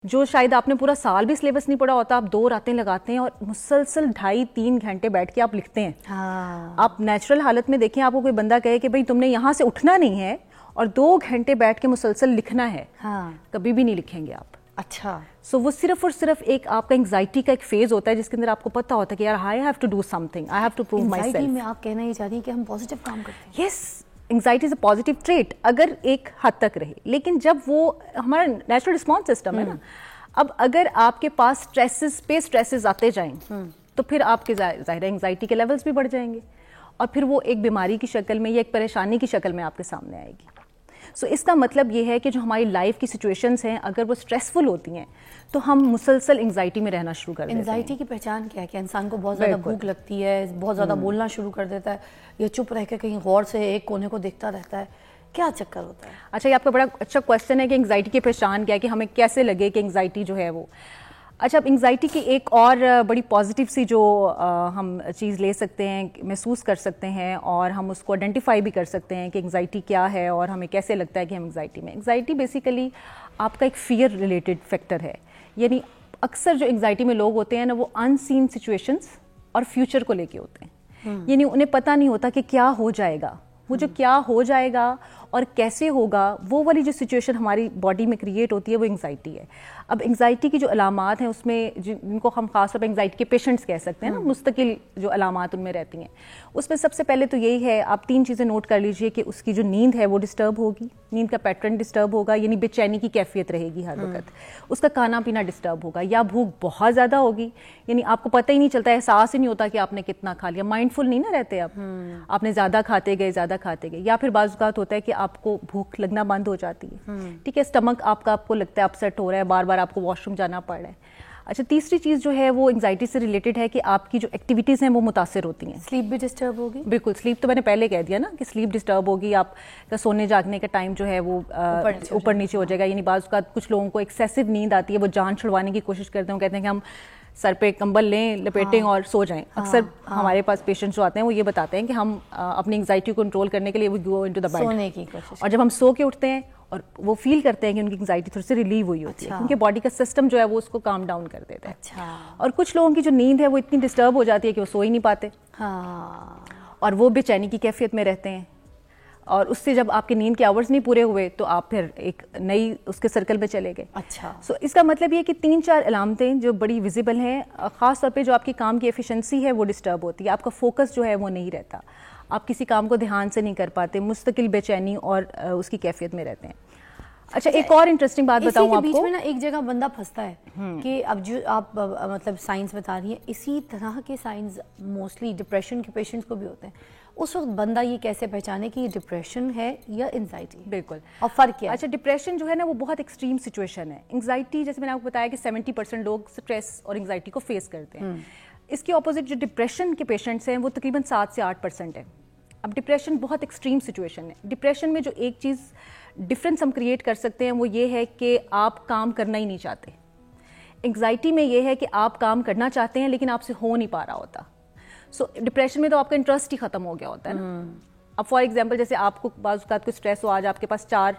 جو شاید آپ نے پورا سال بھی سلیبس نہیں پڑھا ہوتا, آپ 2 راتیں لگاتے ہیں اور مسلسل 2.5-3 گھنٹے بیٹھ کے آپ لکھتے ہیں. آپ نیچرل حالت میں دیکھیں, آپ کو کوئی بندہ کہے کہ بھائی تم نے یہاں سے اٹھنا نہیں ہے اور 2 گھنٹے بیٹھ کے مسلسل لکھنا ہے, کبھی بھی نہیں لکھیں گے آپ. اچھا, سو وہ صرف اور صرف ایک آپ کا انگزائٹی کا ایک فیز ہوتا ہے جس کے اندر آپ کو پتہ ہوتا ہے کہ یار I have to do something, I have to prove myself. Anxiety میں آپ کہنا یہ چاہتی ہیں کہ ہم پازیٹیو کام کرتے ہیں. Yes, anxiety is a positive trait اگر ایک حد تک رہے, لیکن جب وہ ہمارا نیچرل رسپانس سسٹم ہے نا, اب اگر آپ کے پاس اسٹریسز پہ اسٹریسز آتے جائیں تو پھر آپ کے ظاہر انگزائٹی کے لیولز بھی بڑھ جائیں گے اور پھر وہ ایک بیماری کی شکل میں یا ایک پریشانی کی شکل میں آپ کے سامنے آئے گی. سو اس کا مطلب یہ ہے کہ جو ہماری لائف کی سچویشنز ہیں اگر وہ اسٹریسفل ہوتی ہیں تو ہم مسلسل انگزائٹی میں رہنا شروع کر دیتے ہیں. انگزائٹی کی پہچان کیا ہے؟ کہ انسان کو بہت زیادہ بھوک لگتی ہے, بہت زیادہ بولنا شروع کر دیتا ہے, یا چپ رہ کے کہیں غور سے ایک کونے کو دیکھتا رہتا ہے, کیا چکر ہوتا ہے؟ اچھا, یہ آپ کا بڑا اچھا کویشچن ہے کہ انگزائٹی کی پہچان کیا ہے, کہ ہمیں کیسے لگے کہ انگزائٹی جو ہے وہ. اچھا, اب انگزائٹی کی ایک اور بڑی پازیٹیو سی جو ہم چیز لے سکتے ہیں, محسوس کر سکتے ہیں اور ہم اس کو آئیڈینٹیفائی بھی کر سکتے ہیں کہ انگزائٹی کیا ہے اور ہمیں کیسے لگتا ہے کہ ہم انگزائٹی میں. انگزائٹی بیسیکلی آپ کا ایک فیئر ریلیٹڈ فیکٹر ہے. یعنی اکثر جو انگزائٹی میں لوگ ہوتے ہیں نا, وہ ان سین سچویشنز اور فیوچر کو لے کے ہوتے ہیں. یعنی انہیں پتہ نہیں ہوتا کہ کیا ہو جائے گا, وہ جو کیا ہو جائے گا اور کیسے ہوگا, وہ والی جو سچویشن ہماری باڈی میں کریٹ ہوتی ہے وہ انگزائٹی ہے. اب انگزائٹی کی جو علامات ہیں اس میں جن کو ہم خاص طور پہ انگزائٹی کے پیشنٹس کہہ سکتے ہیں نا, مستقل جو علامات ان میں رہتی ہیں, اس میں سب سے پہلے تو یہی ہے, آپ 3 چیزیں نوٹ کر لیجئے کہ اس کی جو نیند ہے وہ ڈسٹرب ہوگی, نیند کا پیٹرن ڈسٹرب ہوگا, یعنی بے چینی کی کیفیت رہے گی ہر وقت. اس کا کھانا پینا ڈسٹرب ہوگا, یا بھوک بہت زیادہ ہوگی, یعنی آپ کو پتہ ہی نہیں چلتا, احساس ہی نہیں ہوتا کہ آپ نے کتنا کھا لیا, مائنڈفل نہیں نا رہتے آپ نے زیادہ کھاتے گئے. یا پھر بعض اوقات ہوتا ہے کہ آپ کو بھوک لگنا بند ہو جاتی ہے, ٹھیک ہے, اسٹمک آپ کو لگتا ہے اپسیٹ ہو رہا ہے, بار بار آپ کو واش روم جانا پڑ رہا ہے. اچھا, تیسری چیز جو ہے وہ انگزائٹی سے ریلیٹڈ ہے کہ آپ کی جو ایکٹیویٹیز ہیں وہ متاثر ہوتی ہیں. سلیپ بھی ڈسٹرب ہوگی. بالکل, سلیپ تو میں نے پہلے کہہ دیا نا کہ سلیپ ڈسٹرب ہوگی, آپ کا سونے جاگنے کا ٹائم جو ہے وہ اوپر نیچے ہو جائے گا. یعنی بعض اوقات کچھ لوگوں کو ایکسیسو نیند آتی ہے, وہ جان چھڑوانے کی کوشش کرتے ہیں, کہتے ہیں کہ ہم سر پہ کمبل لیں, لپیٹیں اور سو جائیں. اکثر ہمارے پاس پیشنٹس جو آتے ہیں وہ یہ بتاتے ہیں کہ ہم اپنی انگزائٹی کو کنٹرول کرنے کے لیے وہ گو انٹو دا بیڈ, سونے کی کوشش, اور جب ہم سو کے اٹھتے ہیں اور وہ فیل کرتے ہیں کہ ان کی انگزائٹی تھوڑی سی ریلیو ہوئی ہوتی ہے, کیونکہ باڈی کا سسٹم جو ہے وہ اس کو کام ڈاؤن کر دیتا ہے. اور کچھ لوگوں کی جو نیند ہے وہ اتنی ڈسٹرب ہو جاتی ہے کہ وہ سو ہی نہیں پاتے, اور وہ بے چینی کی کیفیت میں رہتے ہیں, اور اس سے جب آپ کے نیند کے آورز نہیں پورے ہوئے تو آپ پھر ایک نئی اس کے سرکل میں چلے گئے. اچھا, سو اس کا مطلب یہ کہ 3-4 علامتیں جو بڑی ویزیبل ہیں, خاص طور پہ جو آپ کی کام کی ایفیشنسی ہے وہ ڈسٹرب ہوتی ہے, آپ کا فوکس جو ہے وہ نہیں رہتا, آپ کسی کام کو دھیان سے نہیں کر پاتے, مستقل بے چینی اور اس کی کیفیت میں رہتے ہیں. اچھا, ایک اور انٹرسٹنگ بات بتاؤں آپ کو, بیچ میں نا ایک جگہ بندہ پھنستا ہے کہ اب جو آپ مطلب سائنس بتا رہی ہیں, اسی طرح کے سائنس موسٹلی ڈپریشن کے پیشنٹس کو بھی ہوتے ہیں. اس وقت بندہ یہ کیسے پہچانے کہ یہ ڈپریشن ہے یا انزائٹی؟ بالکل, اور فرق کیا ہے؟ اچھا, ڈپریشن جو ہے نا وہ بہت ایکسٹریم سچویشن ہے. انگزائٹی جیسے میں نے آپ کو بتایا کہ 70% لوگ اسٹریس اور انگزائٹی کو فیس کرتے ہیں. اس کے اپوزٹ جو ڈپریشن کے پیشنٹس ہیں وہ تقریباً 7 سے 8% ہیں. اب ڈپریشن بہت ایکسٹریم سچویشن ہے. ڈپریشن میں جو ایک چیز ڈفرینس ہم کریٹ کر سکتے ہیں وہ یہ ہے کہ آپ کام کرنا ہی نہیں چاہتے. انگزائٹی میں یہ ہے کہ آپ کام کرنا چاہتے ہیں لیکن آپ سے ہو نہیں پا رہا ہوتا. سو ڈپریشن میں تو آپ کا انٹرسٹ ہی ختم ہو گیا ہوتا ہے نا. اب فار ایگزامپل جیسے آپ کو بعض اوقات کوئی اسٹریس ہو, آج آپ کے پاس 4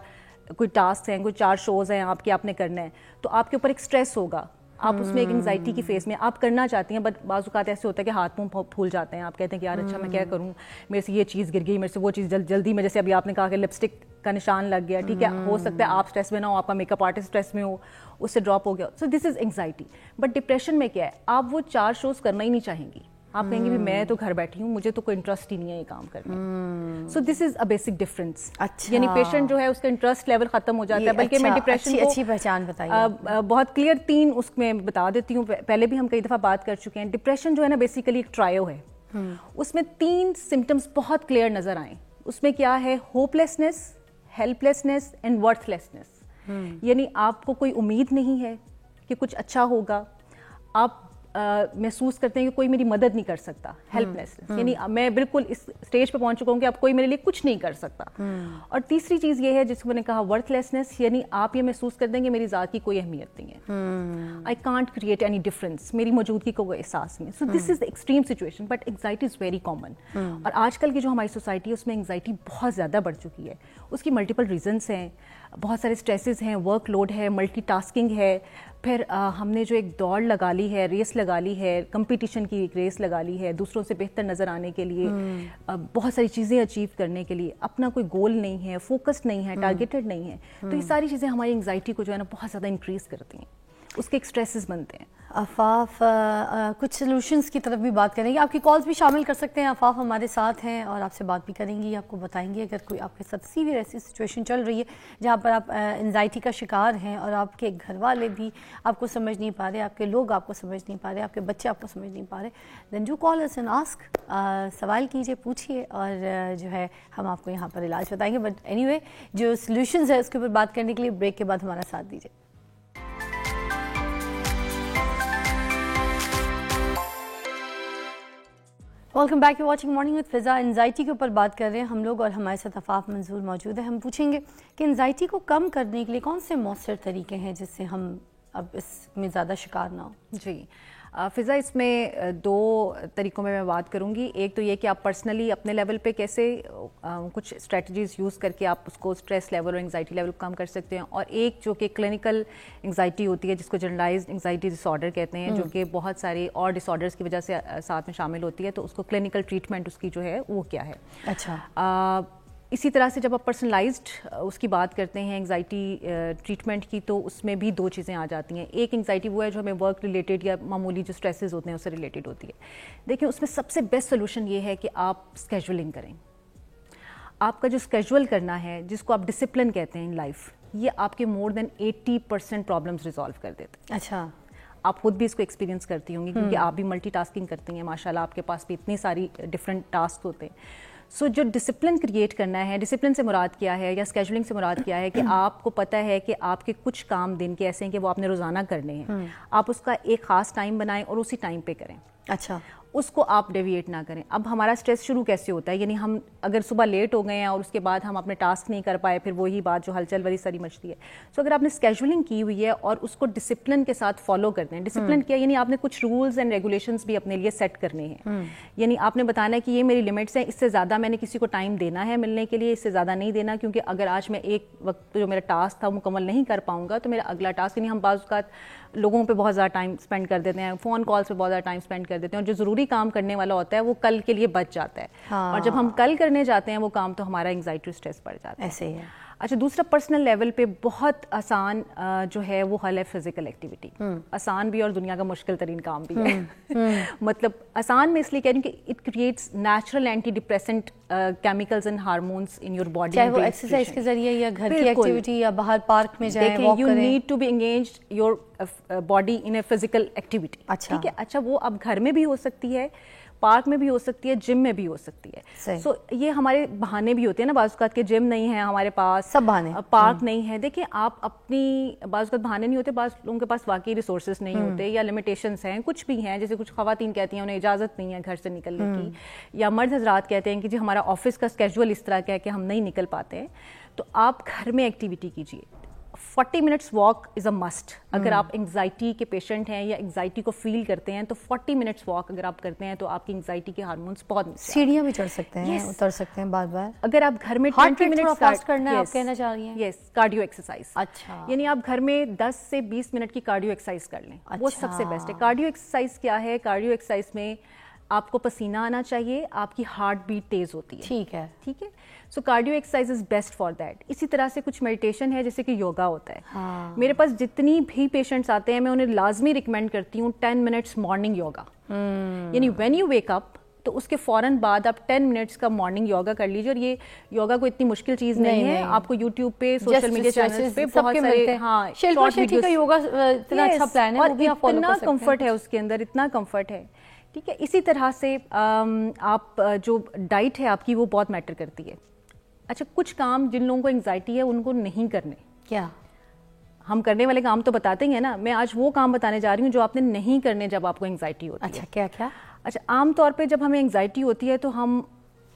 کوئی ٹاسک ہیں, کوئی 4 شوز ہیں آپ کے, آپ نے کرنا ہے, تو آپ کے اوپر ایک اسٹریس ہوگا, آپ اس میں ایک انگزائٹی کی فیس میں آپ کرنا چاہتی ہیں, بٹ بعض اوقات ایسے ہوتا ہے کہ ہاتھ منہ پھول جاتے ہیں, آپ کہتے ہیں کہ یار اچھا میں کیا کروں, میرے سے یہ چیز گر گئی, میرے سے وہ چیز جلدی میں, جیسے ابھی آپ نے کہا کہ لپسٹک کا نشان لگ گیا, ٹھیک ہے, ہو سکتا ہے آپ اسٹریس میں نہ ہو, آپ کا میک اپ آرٹسٹ اسٹریس میں ہو, اس سے ڈراپ ہو گیا. سو this is anxiety. But depression میں کیا ہے, آپ وہ 4 شوز کرنا ہی نہیں چاہیں گی, آپ کہیں گے بھی میں تو گھر بیٹھی ہوں, مجھے تو کوئی انٹرسٹ ہی نہیں ہے یہ کام کرنے. سو this is a basic difference. یعنی پیشنٹ جو ہے اس کا انٹرسٹ لیول ختم ہو جاتا ہے. بلکہ میں ڈپریشن کو اچھی پہچان بتائیے, بہت کلیئر 3 اس میں بتا دیتی ہوں, پہلے بھی ہم کئی دفعہ بات کر چکے ہیں. ڈپریشن جو ہے نا بیسیکلی ایک ٹرائیو ہے, اس میں 3 سمٹمس بہت کلیئر نظر آئیں. اس میں کیا ہے, hope lessons, help lessons and worth lessons. یعنی آپ کو کوئی امید نہیں ہے کہ کچھ اچھا ہوگا, آپ محسوس کرتے ہیں کہ کوئی میری مدد نہیں کر سکتا, ہیلپ لیسنس, یعنی میں بالکل اس اسٹیج پہ پہنچ چکا ہوں کہ اب کوئی میرے لیے کچھ نہیں کر سکتا. اور تیسری چیز یہ ہے جس کو میں نے کہا ورتھ لیسنس, یعنی آپ یہ محسوس کرتے ہیں کہ میری ذات کی کوئی اہمیت نہیں ہے, I can't create any difference, میری موجودگی کو کوئی احساس نہیں. So this is extreme situation, but anxiety is very common. اور آج کل کی جو ہماری سوسائٹی ہے اس میں انگزائٹی بہت زیادہ بڑھ چکی ہے. اس کی ملٹیپل ریزنس ہیں. بہت سارے اسٹریسز ہیں, ورک لوڈ ہے, ملٹی ٹاسکنگ ہے, پھر ہم نے جو ایک دوڑ لگا لی ہے, ریس لگا لی ہے, کمپٹیشن کی ایک ریس لگا لی ہے, دوسروں سے بہتر نظر آنے کے لیے, بہت ساری چیزیں اچیو کرنے کے لیے, اپنا کوئی گول نہیں ہے, فوکس نہیں ہے, ٹارگیٹڈ نہیں ہے, تو یہ ساری چیزیں ہماری انگزائٹی کو جو ہے نا بہت زیادہ انکریز کرتی ہیں, اس کے ایک اسٹریسز بنتے ہیں. عفاف کچھ سلوشنز کی طرف بھی بات کریں گے, آپ کی کالز بھی شامل کر سکتے ہیں. عفاف ہمارے ساتھ ہیں اور آپ سے بات بھی کریں گی, آپ کو بتائیں گے اگر کوئی آپ کے ساتھ سیویئر ایسی سچویشن چل رہی ہے جہاں پر آپ انزائٹی کا شکار ہیں اور آپ کے گھر والے بھی آپ کو سمجھ نہیں پا رہے, آپ کے لوگ آپ کو سمجھ نہیں پا رہے, آپ کے بچے آپ کو سمجھ نہیں پا رہے, then do call us and ask, سوال کیجیے, پوچھیے, اور جو ہے ہم آپ کو یہاں پر علاج بتائیں گے. بٹ اینی وے جو سلوشنز ہے اس کے اوپر بات کرنے کے لیے بریک کے بعد ہمارا ساتھ دیجیے. Welcome back, you watching morning with فضا. انزائٹی کے اوپر بات کر رہے ہیں ہم لوگ اور ہمارے ساتھ عفاف منظور موجود ہے. ہم پوچھیں گے کہ انزائٹی کو کم کرنے کے لیے کون سے مؤثر طریقے ہیں جس سے ہم اب اس میں زیادہ شکار نہ ہوں. جی فضا, اس میں دو طریقوں میں بات کروں گی. ایک تو یہ کہ آپ پرسنلی اپنے لیول پہ کیسے کچھ اسٹریٹجیز یوز کر کے آپ اس کو اسٹریس لیول اور انگزائٹی لیول کم کر سکتے ہیں, اور ایک جو کہ کلینکل انگزائٹی ہوتی ہے جس کو جنرلائزڈ انگزائٹی ڈس آرڈر کہتے ہیں, جو کہ بہت سارے اور ڈس آرڈرس کی وجہ سے ساتھ میں شامل ہوتی ہے, تو اس کو کلینکل ٹریٹمنٹ اس کی جو ہے وہ کیا ہے. اچھا, اسی طرح سے جب آپ پرسنلائزڈ اس کی بات کرتے ہیں انگزائٹی ٹریٹمنٹ کی, تو اس میں بھی دو چیزیں آ جاتی ہیں. ایک انگزائٹی وہ ہے جو ہمیں ورک ریلیٹڈ یا معمولی جو اسٹریسز ہوتے ہیں اس سے ریلیٹڈ ہوتی ہے. دیکھیں اس میں سب سے بیسٹ سولوشن یہ ہے کہ آپ اسکیجولنگ کریں. آپ کا جو اسکیجول کرنا ہے, جس کو آپ ڈسپلن کہتے ہیں ان لائف, یہ آپ کے مور دین 80% پرابلمس ریزالو کر دیتے ہیں. اچھا, آپ خود بھی اس کو ایکسپیرینس کرتی ہوں گی کیونکہ آپ بھی ملٹی ٹاسکنگ کرتی ہیں ماشاء اللہ, آپ کے پاس بھی اتنی ساری ڈفرینٹ ٹاسک ہوتے ہیں. سو جو ڈسپلن کریٹ کرنا ہے, ڈسپلن سے مراد کیا ہے یا اسکیجولنگ سے مراد کیا ہے کہ آپ کو پتہ ہے کہ آپ کے کچھ کام دن کے ایسے ہیں کہ وہ آپ نے روزانہ کرنے ہیں, آپ اس کا ایک خاص ٹائم بنائیں اور اسی ٹائم پہ کریں. اچھا, اس کو آپ ڈیویٹ نہ کریں. اب ہمارا اسٹریس شروع کیسے ہوتا ہے, یعنی ہم اگر صبح لیٹ ہو گئے ہیں اور اس کے بعد ہم اپنے ٹاسک نہیں کر پائے, پھر وہی بات جو ہلچل والی ساری مچتی ہے. سو اگر آپ نے اسکیجولنگ کی ہوئی ہے اور اس کو ڈسپلن کے ساتھ فالو کرتے ہیں, ڈسپلن کیا یعنی آپ نے کچھ رولز اینڈ ریگولیشنز بھی اپنے لیے سیٹ کرنے ہیں. یعنی آپ نے بتانا ہے کہ یہ میری لمٹس ہیں, اس سے زیادہ میں نے کسی کو ٹائم دینا ہے ملنے کے لیے, اس سے زیادہ نہیں دینا, کیونکہ اگر آج میں ایک وقت جو میرا ٹاسک تھا مکمل نہیں کر پاؤں گا تو میرا اگلا ٹاسک, یعنی ہم بعض اوقات لوگوں پہ بہت زیادہ ٹائم اسپینڈ کر دیتے ہیں, فون کالس پہ بہت زیادہ ٹائم اسپینڈ کر دیتے ہیں, اور جو ضروری کام کرنے والا ہوتا ہے وہ کل کے لیے بچ جاتا ہے. اور جب ہم کل کرنے جاتے ہیں وہ کام تو ہمارا انگزائٹی اسٹریس بڑھ جاتا ہے. ایسے ہی ہے. اچھا, دوسرا پرسنل لیول پہ بہت آسان جو ہے وہ حل ہے فزیکل ایکٹیویٹی. آسان بھی اور دنیا کا مشکل ترین کام بھی ہے. مطلب آسان میں اس لیے کہہ رہی ہوں کہ it creates natural antidepressant chemicals and hormones in your body, چاہے وہ ایکسرسائز کے ذریعے یا گھر کی ایکٹیویٹی یا باہر پارک میں جائیں, واک یو کریں. Need to be engaged your body in a physical activity. ٹھیک ہے. اچھا, وہ اب گھر میں بھی ہو سکتی ہے, پارک میں بھی ہو سکتی ہے, جم میں بھی ہو سکتی ہے. سو یہ ہمارے بہانے بھی ہوتے ہیں نا بعض اوقات کے, جم نہیں ہے ہمارے پاس, سب بہانے, پارک نہیں ہے. دیکھیں آپ اپنی بعض اوقات بہانے نہیں ہوتے, بعض لوگوں کے پاس واقعی ریسورسز نہیں ہوتے یا لمیٹیشنس ہیں, کچھ بھی ہیں. جیسے کچھ خواتین کہتی ہیں انہیں اجازت نہیں ہے گھر سے نکلنے کی, یا مرد حضرات کہتے ہیں کہ جی ہمارا آفس کا اسکیجول اس طرح کا ہے کہ ہم نہیں نکل پاتے ہیں. تو آپ گھر میں ایکٹیویٹی کیجیے. 40 minutes walk is a must. اگر آپ انگزائٹی کے پیشنٹ ہیں یا انگزائٹی کو فیل کرتے ہیں تو 40 منٹس واک اگر آپ کرتے ہیں تو آپ کی انگزائٹی کے ہارمونس بہت, سیڑھیاں بھی چڑھ سکتے ہیں, اتر سکتے ہیں بار بار. اگر آپ گھر میں 20 منٹس فاسٹ کرنا ہے, آپ کہنا چاہ رہی ہیں. یس, کارڈیو ایکسرسائز. اچھا, یعنی آپ گھر میں 10 سے 20 منٹ کی کارڈیو ایکسرسائز کر لیں, وہ سب سے بیسٹ ہے. کارڈیو ایکسرسائز کیا ہے, کارڈیو ایکسرسائز میں آپ کو پسینہ آنا چاہیے, آپ کی ہارٹ بیٹ تیز ہوتی ہے. ٹھیک ہے, ٹھیک ہے. So cardio exercise is best for that. اسی طرح سے کچھ میڈیٹیشن ہے جیسے کہ یوگا ہوتا ہے. میرے پاس جتنی بھی پیشنٹس آتے ہیں میں انہیں لازمی ریکمینڈ کرتی ہوں 10 منٹس مارننگ یوگا. یعنی وین یو ویک اپ تو اس کے فوراً بعد آپ 10 منٹس کا مارننگ یوگا کر لیجیے. اور یہ یوگا کوئی اتنی مشکل چیز نہیں ہے, آپ کو یوٹیوب پہ, سوشل میڈیا چینلز پہ بہت سارے, ہاں, شلپا شیٹی کا یوگا اتنا اچھا پلان ہے, اور اتنا کمفرٹ ہے اس کے اندر, اتنا کمفرٹ ہے. ٹھیک ہے. اسی طرح سے آپ جو ڈائٹ ہے آپ کی وہ بہت میٹر کرتی ہے. اچھا, کچھ کام جن لوگوں کو انگزائٹی ہے ان کو نہیں کرنے. کیا ہم کرنے والے کام تو بتاتے ہیں نا, میں آج وہ کام بتانے جا رہی ہوں جو آپ نے نہیں کرنے جب آپ کو انگزائٹی ہوتی ہے. اچھا, کیا کیا؟ اچھا, عام طور پہ جب ہمیں انگزائٹی ہوتی ہے تو ہم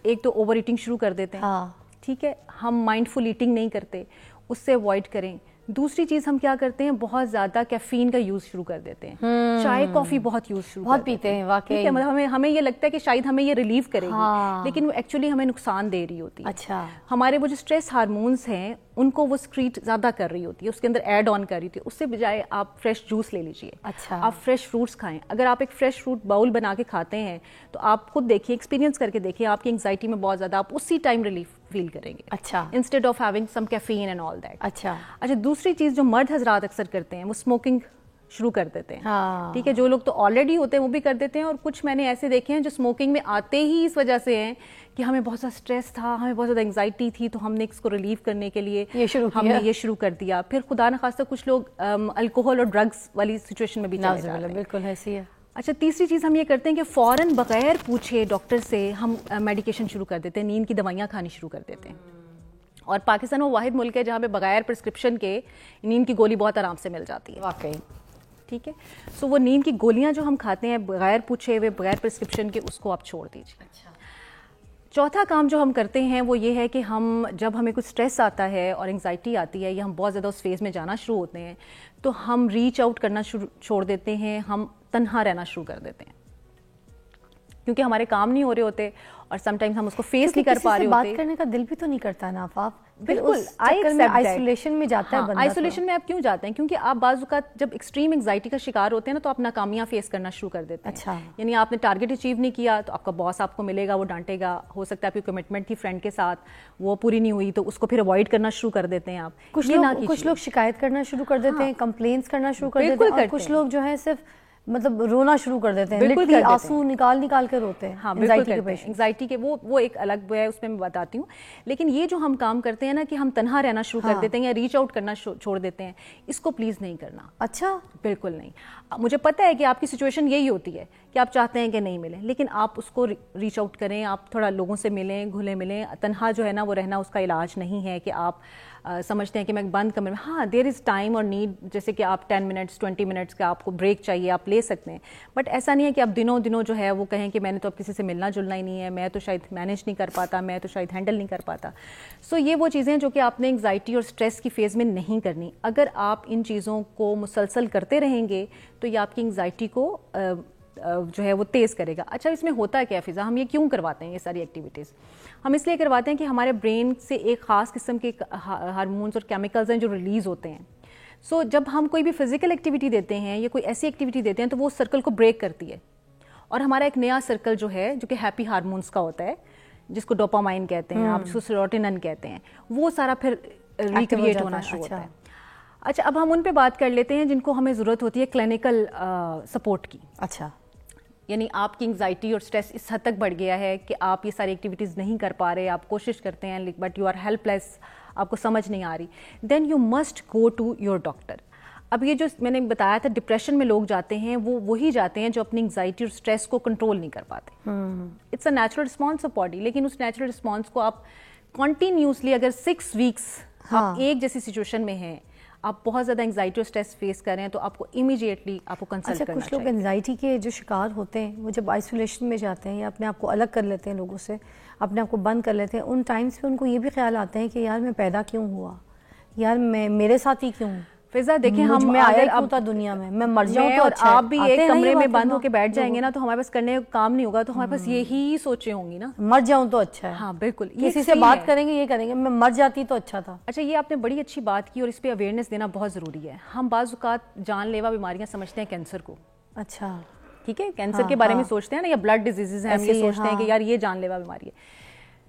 ایک تو اوور ایٹنگ شروع کر دیتے ہیں. ٹھیک ہے. ہم مائنڈ فل ایٹنگ نہیں کرتے, اس سے اوائڈ کریں. دوسری چیز ہم کیا کرتے ہیں, بہت زیادہ کیفین کا یوز شروع کر دیتے ہیں, چائے کافی بہت یوز شروع بہت پیتے ہیں واقعی. مطلب ہمیں یہ لگتا ہے کہ شاید ہمیں یہ ریلیو کرے گی, لیکن وہ ایکچولی ہمیں نقصان دے رہی ہوتی ہے. اچھا, ہمارے وہ جو اسٹریس ہارمونس ہیں ان کو وہ سکریٹ زیادہ کر رہی ہوتی ہے, اس کے اندر ایڈ آن کر رہی ہوتی ہے. اس سے بجائے آپ فریش جوس لے لیجیے, اچھا, آپ فریش فروٹس کھائیں. اگر آپ ایک فریش فروٹ باؤل بنا کے کھاتے ہیں تو آپ خود دیکھیے, ایکسپیرینس کر کے دیکھیے, آپ کی انگزائٹی میں بہت زیادہ آپ اسی ٹائم ریلیف فیل کریں گے, اچھا, instead of having some caffeine and all that. اچھا. اچھا, دوسری چیز جو مرد حضرات اکثر کرتے ہیں وہ اسموکنگ شروع کر دیتے ہیں. ٹھیک ہے, جو لوگ تو آلریڈی ہوتے ہیں وہ بھی کر دیتے ہیں, اور کچھ میں نے ایسے دیکھے ہیں جو اسموکنگ میں آتے ہی اس وجہ سے ہیں کہ ہمیں بہت زیادہ اسٹریس تھا, ہمیں بہت زیادہ انگزائٹی تھی, تو ہم نے اس کو ریلیو کرنے کے لیے ہم نے یہ شروع کر دیا. پھر خدا نخواستہ کچھ لوگ الکوہل اور ڈرگس والی سچویشن میں بھی چلے جاتے ہیں. بالکل ایسی ہے. اچھا, تیسری چیز ہم یہ کرتے ہیں کہ فوراً بغیر پوچھے ڈاکٹر سے ہم میڈیکیشن شروع کر دیتے ہیں, نیند کی دوائیاں کھانی شروع کر دیتے ہیں. اور پاکستان وہ واحد ملک ہے جہاں پہ بغیر پرسکرپشن کے نیند کی گولی بہت آرام سے مل جاتی ہے. واقعی. ٹھیک ہے, سو وہ نیند کی گولیاں جو ہم کھاتے ہیں بغیر پوچھے ہوئے, بغیر پرسکرپشن کے, اس کو آپ چھوڑ دیجیے. چوتھا کام جو ہم کرتے ہیں وہ یہ ہے کہ ہم جب ہمیں کچھ اسٹریس آتا ہے اور انگزائٹی آتی ہے یا ہم بہت زیادہ اس فیز میں جانا شروع ہوتے ہیں تو ہم ریچ آؤٹ کرنا چھوڑ دیتے ہیں, ہم تنہا رہنا شروع کر دیتے ہیں, کیونکہ ہمارے کام نہیں ہو رہے ہوتے اور سم ٹائمز ہم اس کو فیس نہیں کر پا رہے ہوتے. بات کرنے کا دل بھی تو نہیں کرتا نا آپ. بالکل, آئسولیشن میں جاتا ہے بندہ. آئسولیشن میں آپ کیوں جاتے ہیں؟ کیونکہ آپ بعض اوقات جب ایکسٹریم انگزائٹی کا شکار ہوتے ہیں نا تو آپ ناکامیاں فیس کرنا شروع کر دیتے ہیں. اچھا, یعنی آپ نے ٹارگیٹ اچیو نہیں کیا تو آپ کا باس آپ کو ملے گا, وہ ڈانٹے گا, ہو سکتا ہے آپ کی کمٹمنٹ تھی فرینڈ کے ساتھ وہ پوری نہیں ہوئی تو اس کو پھر اوائڈ کرنا شروع کر دیتے ہیں آپ. کچھ لوگ شکایت کرنا شروع کر دیتے ہیں, کمپلینس کرنا شروع کر دیتے ہیں, اور کچھ لوگ جو ہے صرف مطلب رونا شروع کر دیتے ہیں, بالکل آنسو نکال کے روتے ہیں. ہاں, انگزائٹی کے وہ ایک الگ وہ ہے, اس میں میں بتاتی ہوں. لیکن یہ جو ہم کام کرتے ہیں نا کہ ہم تنہا رہنا شروع کر دیتے ہیں یا ریچ آؤٹ کرنا چھوڑ دیتے ہیں, اس کو پلیز نہیں کرنا. اچھا, بالکل نہیں. مجھے پتہ ہے کہ آپ کی سچویشن یہی ہوتی ہے کہ آپ چاہتے ہیں کہ نہیں ملیں, لیکن آپ اس کو ریچ آؤٹ کریں, آپ تھوڑا لوگوں سے ملیں, گھلیں ملیں. تنہا جو ہے نا وہ رہنا اس کا علاج نہیں ہے کہ آپ سمجھتے ہیں کہ میں بند کمرے میں. ہاں, دیر از ٹائم اور نیڈ, جیسے کہ آپ 10 منٹس 20 منٹس کا آپ کو بریک چاہیے, آپ لے سکتے ہیں, بٹ ایسا نہیں ہے کہ آپ دنوں جو ہے وہ کہیں کہ میں نے تو اب کسی سے ملنا جلنا ہی نہیں ہے, میں تو شاید مینیج نہیں کر پاتا, میں تو شاید ہینڈل نہیں کر پاتا. سو یہ وہ چیزیں جو کہ آپ نے انگزائٹی اور اسٹریس کی فیز میں نہیں کرنی. اگر آپ ان چیزوں کو مسلسل کرتے رہیں گے تو یہ آپ کی انگزائٹی کو جو ہے وہ تیز کرے گا. اچھا, اس میں ہوتا کیا فضا, ہم یہ کیوں کرواتے ہیں یہ ساری ایکٹیویٹیز؟ ہم اس لیے کرواتے ہیں کہ ہمارے برین سے ایک خاص قسم کے ہارمونز اور کیمیکلز ہیں جو ریلیز ہوتے ہیں. سو جب ہم کوئی بھی فزیکل ایکٹیویٹی دیتے ہیں یا کوئی ایسی ایکٹیویٹی دیتے ہیں تو وہ سرکل کو بریک کرتی ہے, اور ہمارا ایک نیا سرکل جو ہے جو کہ ہیپی ہارمونز کا ہوتا ہے, جس کو ڈوپامائن کہتے ہیں, آپ جس کو سیروٹونن کہتے ہیں, وہ سارا پھر ریکریٹ ہونا شروع ہوتا ہے. اچھا, اب ہم ان پہ بات کر لیتے ہیں جن کو ہمیں ضرورت ہوتی ہے کلینکل سپورٹ کی. اچھا, یعنی آپ کی انگزائٹی اور اسٹریس اس حد تک بڑھ گیا ہے کہ آپ یہ ساری ایکٹیویٹیز نہیں کر پا رہے, آپ کوشش کرتے ہیں but you are helpless, آپ کو سمجھ نہیں آ رہی, then you must go to your doctor. اب یہ جو میں نے بتایا تھا ڈپریشن میں لوگ جاتے ہیں, وہ وہی جاتے ہیں جو اپنی انگزائٹی اور اسٹریس کو کنٹرول نہیں کر پاتے. It's a natural response of body, لیکن اس نیچرل رسپانس کو آپ کنٹینیوسلی اگر 6 ویکس آپ ایک جیسی سچویشن میں ہیں, آپ بہت زیادہ انگزائٹی اور اسٹریس فیس کر رہے ہیں, تو آپ کو امیڈیٹلی آپ کو کنسلٹ کرنا چاہیے. کچھ لوگ انگزائٹی کے جو شکار ہوتے ہیں وہ جب آئسولیشن میں جاتے ہیں یا اپنے آپ کو الگ کر لیتے ہیں لوگوں سے, اپنے آپ کو بند کر لیتے ہیں, ان ٹائمز پہ ان کو یہ بھی خیال آتے ہیں کہ یار میں پیدا کیوں ہوا, یار میں میرے ساتھ ہی کیوں. فضا دیکھیں, ہم اگر اب دنیا میں مر جاؤں تو اچھا, آپ بھی ایک کمرے میں بند ہو کے بیٹھ جائیں گے نا تو ہمارے پاس کرنے کا کام نہیں ہوگا, تو ہمارے پاس یہی سوچیں ہوں گی نا, مر جاؤں تو اچھا ہے. ہاں بالکل, کسی سے بات کریں گے یہ کریں گے, میں مر جاتی تو اچھا تھا. اچھا, یہ آپ نے بڑی اچھی بات کی اور اس پہ اویئرنیس دینا بہت ضروری ہے. ہم بعض اوقات جان لیوا بیماریاں سمجھتے ہیں کینسر کو. اچھا, ٹھیک ہے, کینسر کے بارے میں سوچتے ہیں نا, یا بلڈ ڈیزیزز ہیں, ہم یہ سوچتے ہیں کہ یار یہ جان لیوا بیماری ہے.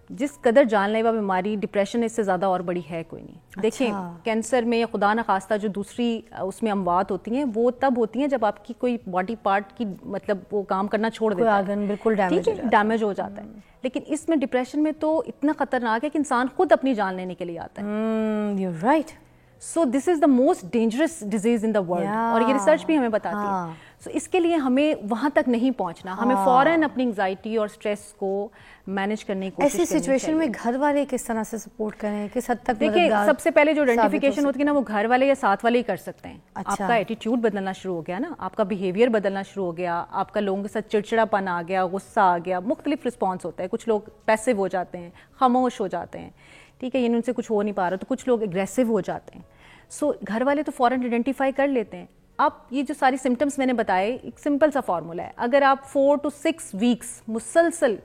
جس قدر جان لیوا بیماری ڈپریشن اس سے زیادہ اور بڑی ہے کوئی نہیں. دیکھیں, کینسر میں خدا نخواستہ جو دوسری اس میں اموات ہوتی ہیں وہ تب ہوتی ہیں جب آپ کی کوئی باڈی پارٹ کی مطلب وہ کام کرنا چھوڑ دیتا ہے, بالکل ڈیمیج ہو جاتا ہے. لیکن اس میں ڈپریشن میں تو اتنا خطرناک ہے کہ انسان خود اپنی جان لینے کے لیے آتا ہے. You right. So this is the most dangerous disease in the world, اور یہ ریسرچ بھی ہمیں بتاتی ہے. سو اس کے لیے ہمیں وہاں تک نہیں پہنچنا, ہمیں فوراً اپنی انگزائٹی اور اسٹریس کو مینیج کرنے کی کوشش کرنی چاہیے. ایسی سچویشن میں گھر والے کس طرح سے سپورٹ کریں, کس حد تک؟ دیکھیں, سب سے پہلے جو آئیڈینٹیفیکیشن ہوتی ہے نا وہ گھر والے یا ساتھ والے ہی کر سکتے ہیں. آپ کا ایٹیٹیوڈ بدلنا شروع ہو گیا نا, آپ کا بیہیویئر بدلنا شروع ہو گیا, آپ کا لوگوں کے ساتھ چڑچڑا پن آ گیا, غصہ آ گیا, مختلف رسپانس ہوتا ہے. کچھ لوگ پیسو ہو جاتے ہیں, خاموش ہو جاتے ہیں, ٹھیک ہے, یعنی ان سے کچھ ہو نہیں پا رہا, تو کچھ لوگ اگریسو ہو جاتے ہیں. سو گھر والے تو فوراً آئیڈینٹیفائی کر لیتے ہیں. آپ یہ جو ساری سمٹمس میں نے بتائے, ایک سمپل سا فارمولا ہے, اگر آپ 4 to 6 weeks مسلسل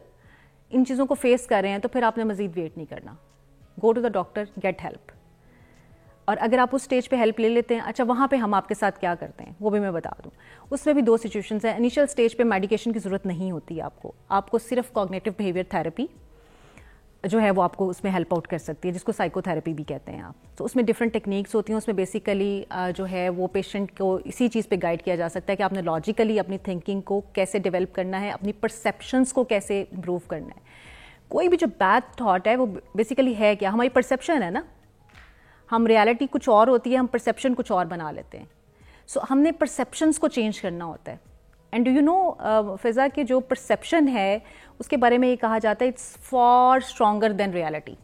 ان چیزوں کو فیس کر رہے ہیں تو پھر آپ نے مزید ویٹ نہیں کرنا. Go to the doctor, get help. اور اگر آپ اس اسٹیج پہ ہیلپ لے لیتے ہیں, اچھا وہاں پہ ہم آپ کے ساتھ کیا کرتے ہیں وہ بھی میں بتا دوں. اس میں بھی 2 سچویشنز ہیں. انیشیل اسٹیج پہ میڈیکیشن کی ضرورت نہیں ہوتی آپ کو صرف کوگنیٹو بیہیویئر تھراپی جو ہے وہ آپ کو اس میں ہیلپ آؤٹ کر سکتی ہے, جس کو سائیکو تھراپی بھی کہتے ہیں آپ. تو اس میں ڈفرینٹ ٹیکنیکس ہوتی ہیں. اس میں بیسیکلی جو ہے وہ پیشنٹ کو اسی چیز پہ گائیڈ کیا جا سکتا ہے کہ آپ نے لاجیکلی اپنی تھنکنگ کو کیسے ڈیولپ کرنا ہے, اپنی پرسیپشنس کو کیسے امپروو کرنا ہے. کوئی بھی جو بیڈ تھاٹ ہے وہ بیسیکلی ہے کیا, ہماری پرسیپشن ہے نا. ہم ریالٹی کچھ اور ہوتی ہے, ہم پرسیپشن کچھ اور بنا لیتے ہیں. سو ہم نے پرسیپشنس کو چینج کرنا ہوتا ہے. اینڈ ڈو یو نو فضا کہ جو پرسیپشن ہے اس کے بارے میں یہ کہا جاتا ہے it's far stronger than reality.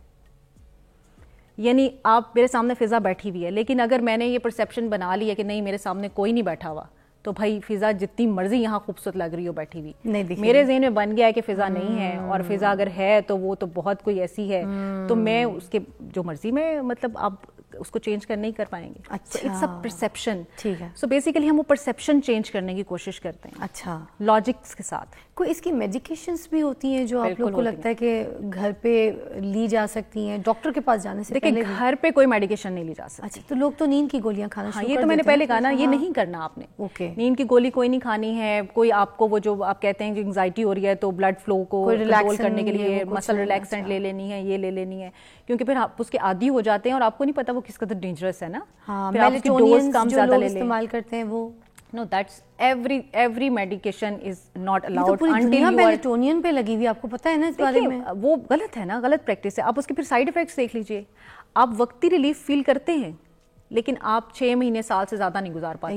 یعنی آپ میرے سامنے فضا بیٹھی ہوئی ہے, لیکن اگر میں نے یہ پرسیپشن بنا لی ہے کہ نہیں میرے سامنے کوئی نہیں بیٹھا ہوا, تو بھائی فضا جتنی مرضی یہاں خوبصورت لگ رہی ہو بیٹھی ہوئی, میرے ذہن میں بن گیا ہے کہ فضا نہیں ہے, اور فضا اگر ہے تو وہ تو بہت کوئی ایسی ہے, تو میں اس کے جو مرضی میں مطلب آپ اس کو چینج کر نہیں کر پائیں گے. It's a perception. ٹھیک ہے. سو بیسیکلی ہم وہ پرسیپشن چینج کرنے کی کوشش کرتے ہیں. اچھا, لاجکس کے ساتھ. کوئی اس کی میڈیکیشنز بھی ہوتی ہیں جو آپ لوگ کو لگتا ہے کہ گھر پہ لی جا سکتی ہیں ڈاکٹر کے پاس جانے سے پہلے؟ دیکھیں گھر پہ کوئی میڈیکیشن نہیں لی جا سکتی. اچھا, تو لوگ تو نیند کی گولیاں کھانا شروع کر دیتے ہیں. یہ تو میں نے پہلے کہا نا, یہ نہیں کرنا آپ نے. اوکے, نیند کی گولی کوئی نہیں کھانی ہے. کوئی آپ کو وہ جو آپ کہتے ہیں جو انگزائٹی ہو رہی ہے تو بلڈ فلو کو کنٹرول کرنے کے لیے مسل ریلیکسنٹ لے لینی ہے, یہ لے لینی ہے, کیونکہ پھر آپ اس کے عادی ہو جاتے ہیں اور آپ کو نہیں پتا وہ کس قدر ڈینجرس ہے نا. میلیٹونین جو لوگ استعمال کرتے ہیں وہ No, that's every medication is not allowed until you are. دنیا میلیٹونین پہ لگی ہوئی, آپ کو پتا ہے نا اس بارے میں. وہ غلط ہے نا, غلط پریکٹس ہے. آپ اس کے پھر سائیڈ افیکٹس دیکھ لیجئے. آپ وقتی ریلیف فیل کرتے ہیں لیکن آپ 6 مہینے سال سے زیادہ نہیں گزار پاتے.